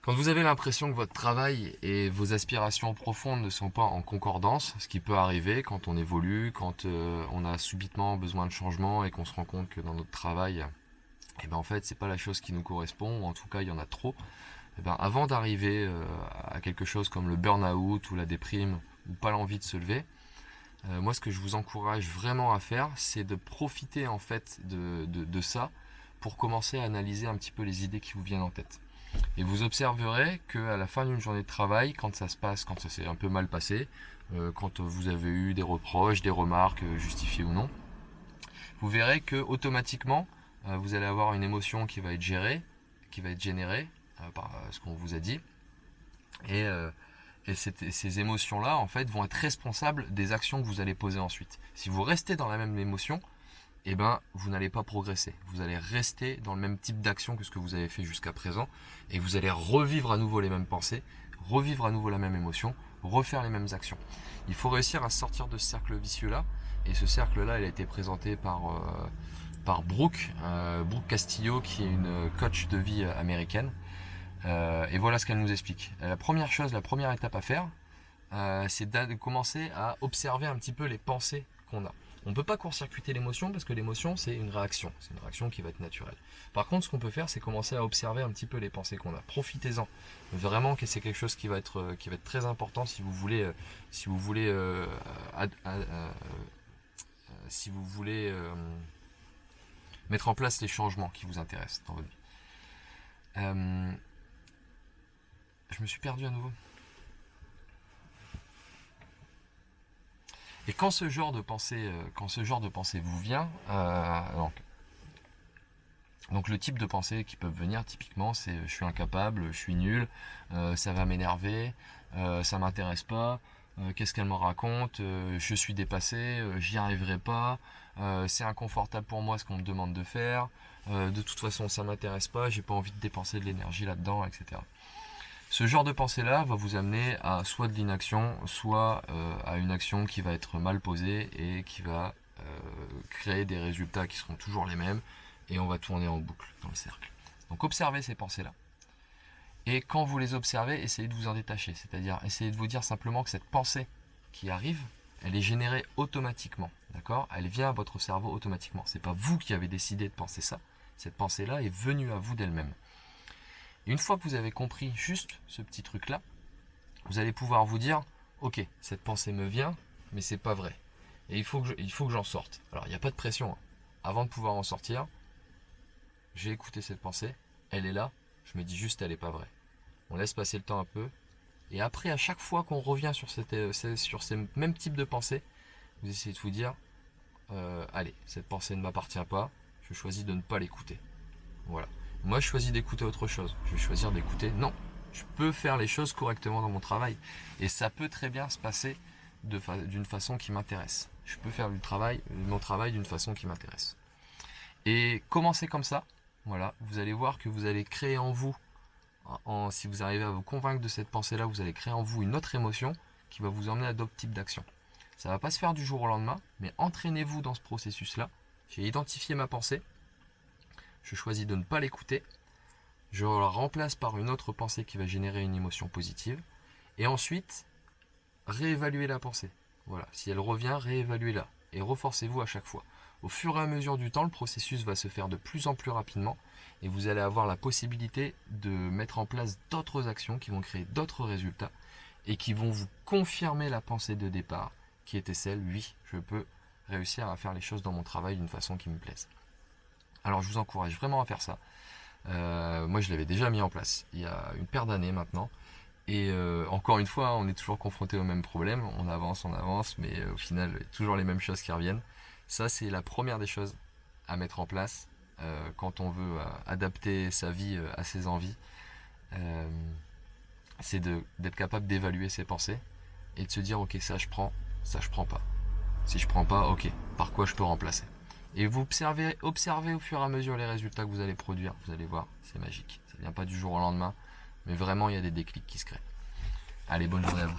Quand vous avez l'impression que votre travail et vos aspirations profondes ne sont pas en concordance, ce qui peut arriver quand on évolue, quand on a subitement besoin de changement et qu'on se rend compte que dans notre travail, eh ben en fait, c'est pas la chose qui nous correspond, ou en tout cas, il y en a trop. Eh ben, avant d'arriver à quelque chose comme le burn-out ou la déprime ou pas l'envie de se lever, moi, ce que je vous encourage vraiment à faire, c'est de profiter en fait de ça pour commencer à analyser un petit peu les idées qui vous viennent en tête. Et vous observerez qu'à la fin d'une journée de travail, quand ça se passe, quand ça s'est un peu mal passé, quand vous avez eu des reproches, des remarques, justifiées ou non, vous verrez que automatiquement, vous allez avoir une émotion qui va être gérée, qui va être générée par ce qu'on vous a dit. Et, ces émotions-là, en fait, vont être responsables des actions que vous allez poser ensuite. Si vous restez dans la même émotion, eh ben, vous n'allez pas progresser. Vous allez rester dans le même type d'action que ce que vous avez fait jusqu'à présent et vous allez revivre à nouveau les mêmes pensées, revivre à nouveau la même émotion, refaire les mêmes actions. Il faut réussir à sortir de ce cercle vicieux-là et ce cercle-là, il a été présenté par Brooke Castillo, qui est une coach de vie américaine. Et voilà ce qu'elle nous explique. La première étape à faire, c'est de commencer à observer un petit peu les pensées qu'on a. On ne peut pas court-circuiter l'émotion parce que l'émotion, c'est une réaction. C'est une réaction qui va être naturelle. Par contre, ce qu'on peut faire, c'est commencer à observer un petit peu les pensées qu'on a. Profitez-en. Vraiment que c'est quelque chose qui va être très important si vous voulez, mettre en place les changements qui vous intéressent dans votre vie. Je me suis perdu à nouveau. Et quand ce genre de pensée vous vient, donc le type de pensées qui peuvent venir typiquement, c'est je suis incapable, je suis nul, ça va m'énerver, ça m'intéresse pas, qu'est-ce qu'elle me raconte, je suis dépassé, j'y arriverai pas, c'est inconfortable pour moi ce qu'on me demande de faire, de toute façon ça m'intéresse pas, j'ai pas envie de dépenser de l'énergie là-dedans, etc. Ce genre de pensée-là va vous amener à soit de l'inaction, soit à une action qui va être mal posée et qui va créer des résultats qui seront toujours les mêmes et on va tourner en boucle dans le cercle. Donc observez ces pensées-là. Et quand vous les observez, essayez de vous en détacher. C'est-à-dire, essayez de vous dire simplement que cette pensée qui arrive, elle est générée automatiquement. D'accord ? Elle vient à votre cerveau automatiquement. C'est pas vous qui avez décidé de penser ça. Cette pensée-là est venue à vous d'elle-même. Et une fois que vous avez compris juste ce petit truc-là, vous allez pouvoir vous dire, ok, cette pensée me vient, mais c'est pas vrai. Et il faut que j'en sorte. Alors il n'y a pas de pression. Hein. Avant de pouvoir en sortir, j'ai écouté cette pensée, elle est là, je me dis juste elle n'est pas vraie. On laisse passer le temps un peu, et après à chaque fois qu'on revient sur ces mêmes types de pensées, vous essayez de vous dire, allez, cette pensée ne m'appartient pas, je choisis de ne pas l'écouter. Voilà. Moi, je choisis d'écouter autre chose. Je vais choisir d'écouter, non, je peux faire les choses correctement dans mon travail. Et ça peut très bien se passer d'une façon qui m'intéresse. Je peux faire mon travail d'une façon qui m'intéresse. Et commencez comme ça. Voilà, vous allez voir que vous allez créer en vous, si vous arrivez à vous convaincre de cette pensée-là, vous allez créer en vous une autre émotion qui va vous emmener à d'autres types d'actions. Ça ne va pas se faire du jour au lendemain, mais entraînez-vous dans ce processus-là. J'ai identifié ma pensée. Je choisis de ne pas l'écouter, je la remplace par une autre pensée qui va générer une émotion positive, et ensuite, réévaluez la pensée. Voilà, si elle revient, réévaluez-la, et reforcez-vous à chaque fois. Au fur et à mesure du temps, le processus va se faire de plus en plus rapidement, et vous allez avoir la possibilité de mettre en place d'autres actions qui vont créer d'autres résultats, et qui vont vous confirmer la pensée de départ, qui était celle, oui, je peux réussir à faire les choses dans mon travail d'une façon qui me plaise. Alors je vous encourage vraiment à faire ça. Moi je l'avais déjà mis en place il y a une paire d'années maintenant. Et encore une fois, on est toujours confronté au même problème. On avance, mais au final, il y a toujours les mêmes choses qui reviennent. Ça, c'est la première des choses à mettre en place quand on veut adapter sa vie à ses envies. C'est d'être capable d'évaluer ses pensées et de se dire, ok, ça je prends pas. Si je prends pas, ok, par quoi je peux remplacer? Et vous observez au fur et à mesure les résultats que vous allez produire. Vous allez voir, c'est magique. Ça ne vient pas du jour au lendemain, mais vraiment il y a des déclics qui se créent. Allez, bonne journée à vous.